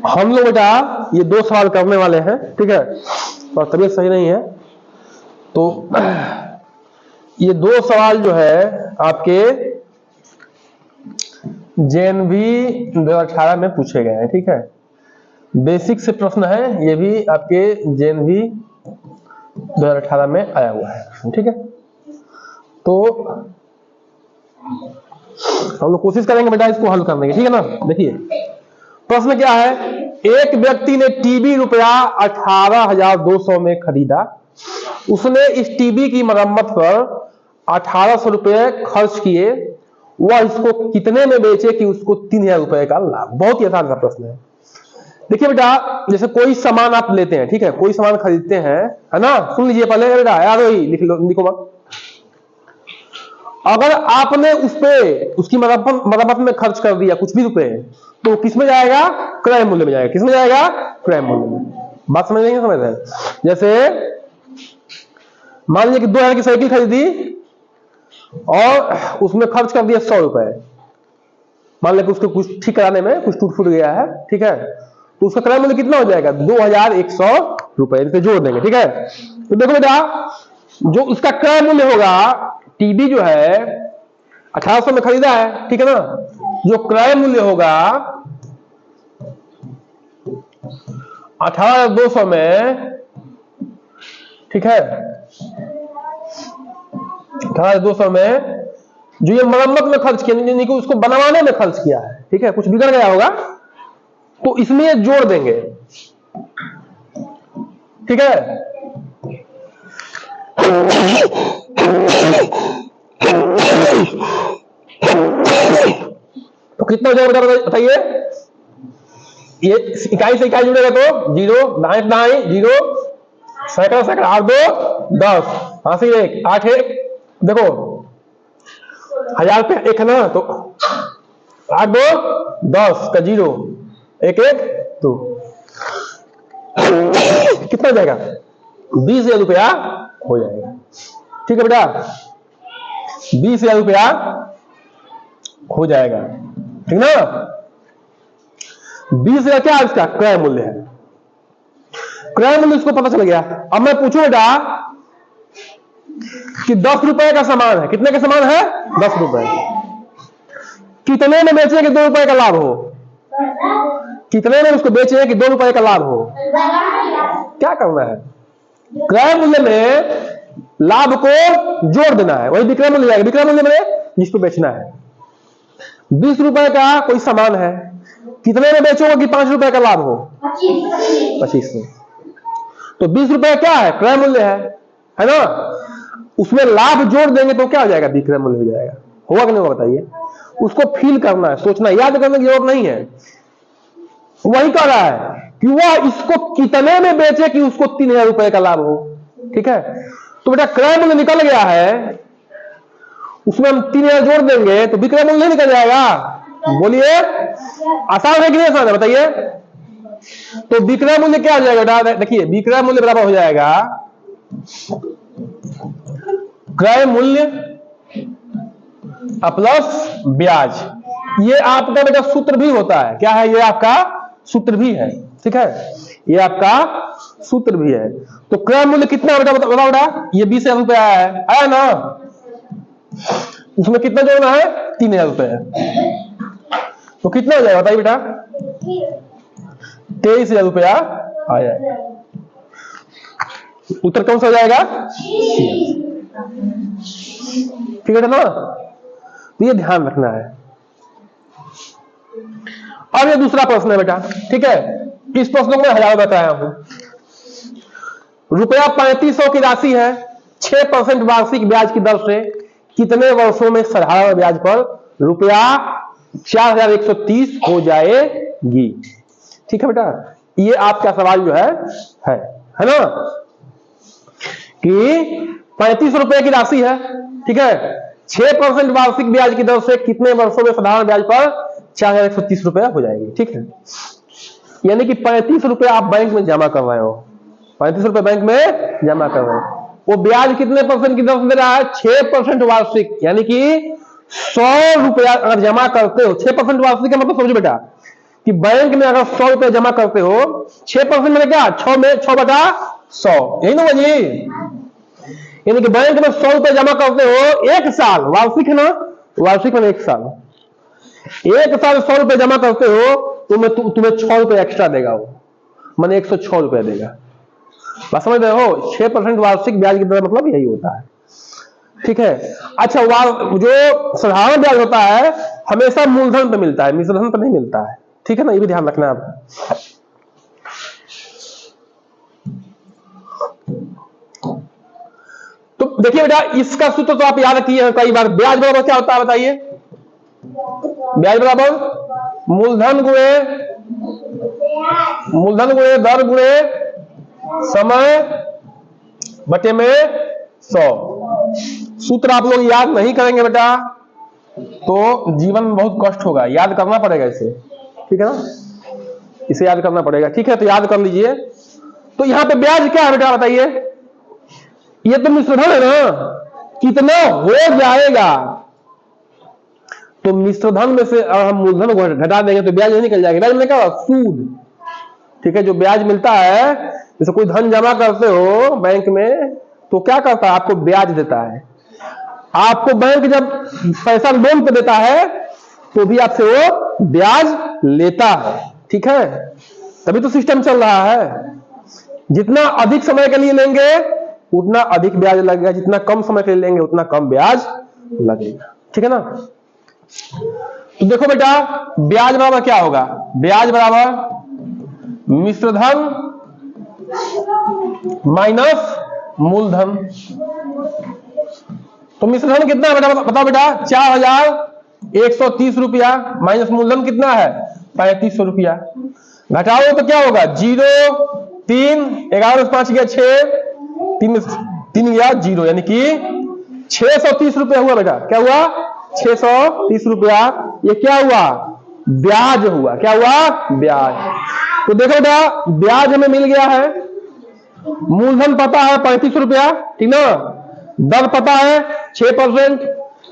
हम लोग बेटा ये 2 सवाल करने वाले हैं, ठीक है, और तबीयत सही नहीं है तो ये 2 सवाल जो है आपके जेएनवी 2018 में पूछे गए हैं, ठीक है। बेसिक से प्रश्न है, ये भी आपके जेएनवी 2018 में आया हुआ है, ठीक है। तो हम लोग कोशिश करेंगे बेटा इसको हल करने की, ठीक है ना। देखिए प्रश्न क्या है, एक व्यक्ति ने टीवी रुपया 18,200 में खरीदा। उसने इस टीवी की मरम्मत पर 1,800 रुपए खर्च किए। वह इसको कितने में बेचे कि उसको 3,000 रुपए का लाभ। बहुत ही आसान सा प्रश्न है। देखिए बेटा, जैसे कोई सामान आप लेते हैं, ठीक है, कोई सामान खरीदते हैं, है ना। सुन लीजिए पहले बेटा, याद हो, लिख लो, लिखो मत। अगर आपने उस पे उसकी मरम्मत में खर्च कर दिया कुछ भी रुपए, तो किस में जाएगा? क्रय मूल्य में जाएगा। किस में जाएगा? क्रय मूल्य में। बात समझ नहीं समझ रहे? जैसे मान लीजिए कि 2,000 की साइकिल खरीदी और उसमें खर्च कर दिया 100 रुपए। मान लीजिए कि उसको कुछ ठीक कराने में कुछ टूट फूट गया है, ठीक है, तो उसका क्रय मूल्य कितना हो जाएगा? 2,100 रुपए। इसे जोड़ देंगे, ठीक है। तो देखो बेटा, जो उसका क्रय मूल्य होगा, टीवी जो है 1,800 में खरीदा है, ठीक है ना, जो क्रय मूल्य होगा 18,200 में, ठीक है, 18,200 में जो ये मरम्मत में खर्च किया, यानी कि उसको बनवाने में खर्च किया है, ठीक है, कुछ बिगड़ गया होगा तो इसमें ये जोड़ देंगे, ठीक है। तो कितना हो जाएगा बताइए? ये इकाई से इकाई जुड़ेगा तो 0, दाएं दाएं 0, सैकड़ा सैकड़ा 8 2 10, 80 1 8 1, देखो 1000 पे 1 है ना, तो 8 2 10 का 0 1 1 2, कितना हो जाएगा? 20,000 रुपया हो जाएगा, ठीक है बेटा। 20,000 रुपया हो जाएगा, ठीक ना। 20,000 क्या इसका क्रय मूल्य है। क्रय मूल्य इसको पता चल गया। अब मैं पूछूं बेटा कि 10 रुपए का सामान है। कितने का सामान है? 10 रुपए। कितने में बेचे कि 2 रुपए का लाभ हो? कितने में उसको बेचे कि 2 रुपए का लाभ हो? क्या करना है? क्रय मूल्य में लाभ को जोड़ देना है, वही विक्रय मूल्य जाएगा। विक्रय मूल्य में जिसको बेचना है 20 रुपए का कोई सामान है, कितने में बेचोगे कि 5 रुपए का लाभ हो? 25 में। तो 20 रुपए क्या है? क्रय मूल्य है ना। उसमें लाभ जोड़ देंगे तो क्या हो जाएगा? विक्रय मूल्य हो जाएगा। होगा कि नहीं होगा बताइए? उसको फील करना है, सोचना, याद करने की जरूरत नहीं है। वही कह रहा है कि वह इसको कितने में बेचे कि उसको 3,000 रुपए का लाभ हो, ठीक है। तो बेटा क्रय मूल्य निकल गया है, उसमें हम 3,000 जोड़ देंगे तो विक्रय मूल्य नहीं निकल जाएगा? बोलिए, आसान है कि नहीं आसान है बताइए? तो विक्रय मूल्य क्या हो जाएगा बेटा? देखिए विक्रय मूल्य बराबर हो जाएगा क्रय मूल्य प्लस ब्याज। ये आपका बेटा सूत्र भी होता है। क्या है? ये आपका सूत्र भी है, ठीक है, ये आपका सूत्र भी है। तो क्रय मूल्य कितना बेटा बताओ बेटा? ये 20,000 रुपए आया ना, उसमें कितना जोड़ना है? 3,000 रुपए। तो कितना हो जाएगा बताइए बेटा? 23,000 रुपया आ जाएगा। उत्तर कौन सा हो जाएगा? ठीक है ना। तो ये ध्यान रखना है। अब ये दूसरा प्रश्न है बेटा, ठीक है। इस प्रश्न को मैं 1000 बताया हूं। रुपया 3500 की राशि है, 6% वार्षिक ब्याज की दर से कितने वर्षों में साधारण ब्याज पर रुपया 4,130 हो जाएगी? ठीक है बेटा, ये आपका सवाल जो है ना, कि 3500 रुपए की राशि है, ठीक है, 6% वार्षिक ब्याज की दर से कितने वर्षों में साधारण ब्याज पर 4,130 रुपया हो जाएगी, ठीक है। यानी कि 35 रुपए आप बैंक में जमा कर रहे हो, 35 रुपए बैंक में जमा कर रहे हो, वो ब्याज कितने परसेंट की दर से दे रहा है? 6% वार्षिक। यानी कि 100 रुपया अगर जमा करते हो, 6% वार्षिक का मतलब समझो बेटा कि बैंक में अगर 100 रुपए जमा करते हो 6% में क्या 6 में 6/100, यही ना जी। यानी कि बैंक में 100 रुपए जमा करते हो 1 साल, वार्षिक है ना, वार्षिक में 1 साल, 1 साल 100 रुपए जमा करते हो तो तुम्हें 6 रुपए एक्स्ट्रा देगा वो, माने 106 रुपए देगा। बस समझ रहे हो, 6% वार्षिक ब्याज की दर मतलब यही होता है, ठीक है। अच्छा, जो साधारण ब्याज होता है हमेशा मूलधन पे मिलता है, मिश्रधन पे नहीं मिलता है, ठीक है ना, ये भी ध्यान रखना है। तो देखिए बेटा, इसका सूत्र तो आप याद किए हैं कई बार। ब्याज बराबर क्या होता है बताइए? ब्याज बराबर मूलधन गुणे दर गुणे समय बटे में 100। सूत्र आप लोग याद नहीं करेंगे बेटा तो जीवन में बहुत कष्ट होगा, याद करना पड़ेगा इसे, ठीक है ना, इसे याद करना पड़ेगा, ठीक है। तो याद कर लीजिए। तो यहां पे ब्याज क्या है बेटा बताइए? ये तो मिश्रधन है ना, कितना हो जाएगा? तो मिश्रधन में से अगर हम मूलधन को घटा देंगे तो ब्याज नहीं निकल जाएगा। ब्याज में क्या होगा? सूद, ठीक है। जो ब्याज मिलता है, जैसे कोई धन जमा करते हो बैंक में तो क्या करता है? आपको ब्याज देता है। आपको बैंक जब पैसा लोन पे देता है तो भी आपसे वो ब्याज लेता है, ठीक है। तभी तो सिस्टम चल रहा है। जितना अधिक समय के लिए लेंगे उतना अधिक ब्याज लगेगा, जितना कम समय के लिए लेंगे उतना कम ब्याज लगेगा, ठीक है ना। तो देखो बेटा, ब्याज बराबर क्या होगा? ब्याज बराबर मिश्रधन माइनस मूलधन। तो मिश्रधन कितना है बेटा बताओ बेटा? 4130 रुपया माइनस मूलधन कितना है? 3500 रुपया। घटाओ तो क्या होगा? 0 3 11 से 5 गया 6 3 गया 0, यानी कि 630 रुपया हुआ बेटा। क्या हुआ? 630 रुपया। ये क्या हुआ? ब्याज हुआ। क्या हुआ? ब्याज। तो देखो बेटा, ब्याज हमें मिल गया है, मूलधन पता है 3500 रुपया, ठीक ना, दर पता है 6%,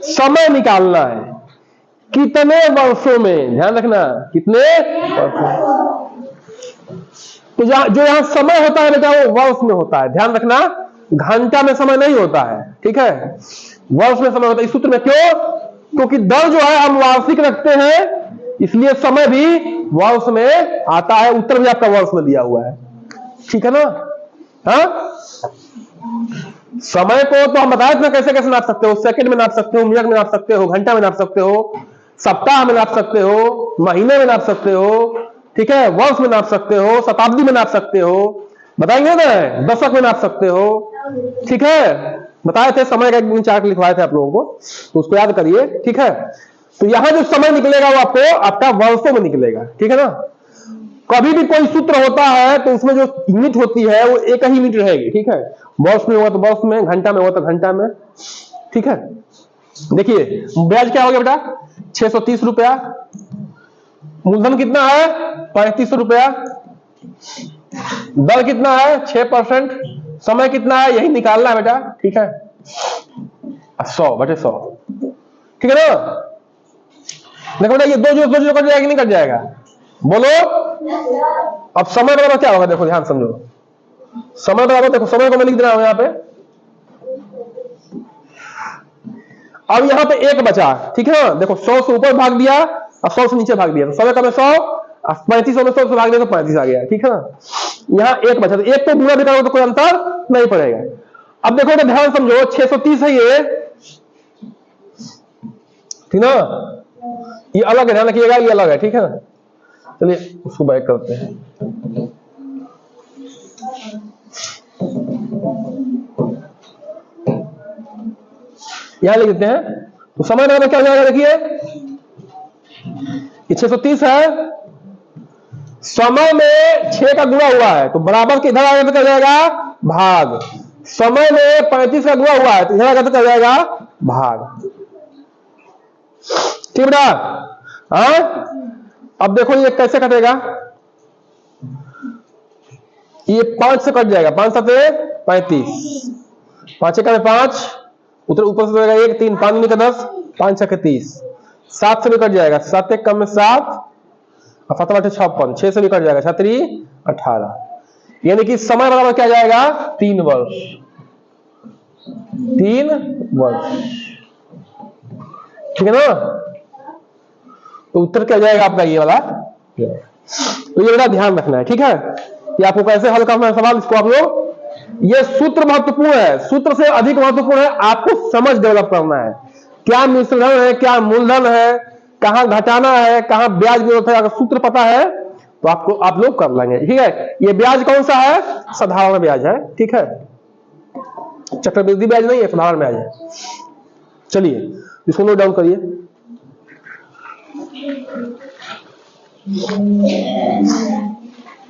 समय निकालना है कितने वर्षों में, ध्यान रखना कितने वर्षों। तो जो यहां समय होता है बेटा वो वर्ष में होता है, ध्यान रखना, घंटा में समय नहीं होता है, ठीक है, वर्ष में समय होता है। इस सूत्र में क्यों? क्योंकि दर जो है हम वार्षिक रखते हैं, इसलिए समय भी वर्ष में आता है। उत्तर भी आपका वर्ष में दिया हुआ है, ठीक है ना। हाँ, समय को तो हम बताए थे कैसे कैसे नाप सकते हो, सेकंड में नाप सकते हो, मिनट में नाप सकते हो, घंटा में नाप सकते हो, सप्ताह में नाप सकते हो, महीने में नाप सकते हो, ठीक है, वर्ष में नाप सकते हो, शताब्दी में नाप सकते हो, बताएंगे ना, दशक में नाप सकते हो, ठीक है। बताए थे, समय का एक दिन चार्ट लिखवाए थे आप लोगों को, तो उसको याद करिए, ठीक है। तो यहां जो समय निकलेगा वो आपको आपका वर्षों में निकलेगा, ठीक है ना। कभी भी कोई सूत्र होता है तो उसमें जो यूनिट होती है वो एक ही यूनिट रहेगी, ठीक है। वर्ष में हुआ तो वर्ष में, घंटा में हुआ तो घंटा में, ठीक है। देखिए ब्याज क्या हो गया बेटा? 630 रुपया। मूलधन कितना है? 3500 रुपया। दर कितना है? 6%। समय कितना है? यही निकालना है बेटा, ठीक है। 100/100, ठीक है ना। देखो बेटा, ये दो जो कट जाएगा नहीं कट जाएगा? बोलो। अब समय बराबर क्या होगा? देखो ध्यान समझो, समय बराबर, देखो समय को मैं लिख दे रहा हूं यहां पे। अब यहां पे एक बचा, ठीक है ना। देखो 100 से ऊपर भाग दिया और 100 से नीचे भाग दिया, तो समय का में 100, 3500 में 100 से भाग दिया तो 35 आ गया, ठीक है ना। यहां एक बचा, तो एक को गुणा भी करोगे तो कोई अंतर नहीं पड़ेगा। अब देखो तो ध्यान समझो, 630 है ये, ठीक ना, ये अलग है, ध्यान रखिएगा, ये अलग है, ठीक है ना। चलिए उसको बैक करते हैं। यहां लिख देते हैं। तो समय बराबर क्या हो जाएगा? देखिए 630 है, समय में 6 का गुणा हुआ है तो बराबर के इधर आगे तो क्या जाएगा? भाग। समय में 35 का गुणा हुआ है तो इधर आगे तो क्या जाएगा? भाग, ठीक बेटा। हाँ, अब देखो ये कैसे कटेगा? ये 5 से कट जाएगा, 5 7 35, 5 1 5, ऊपर से जाएगा 1 3, 5 9 10, 5 6 30, 7 से भी कट जाएगा, 7 1 कम में 7, और 7 बटे 56, 6 से भी कट जाएगा, 6 18, यानी कि समय बराबर क्या जाएगा 3 वर्ष, 3 वर्ष, ठीक है ना। तो उत्तर क्या जाएगा आपका ये वाला। तो ये बड़ा ध्यान रखना है, ठीक है। कि आपको कैसे हल करना है सवाल, इसको आप लोग, ये सूत्र महत्वपूर्ण है, सूत्र से अधिक महत्वपूर्ण है आपको समझ डेवलप करना है, क्या मिश्रण है, क्या मूलधन है, कहां घटाना है, कहां ब्याज की जरूरत है। अगर सूत्र पता है तो आपको आप लोग कर लेंगे, ठीक है। ये ब्याज कौन सा है, साधारण ब्याज है, ठीक है, चक्रवृद्धि ब्याज नहीं है, साधारण ब्याज है। चलिए इसको नोट डाउन करिए।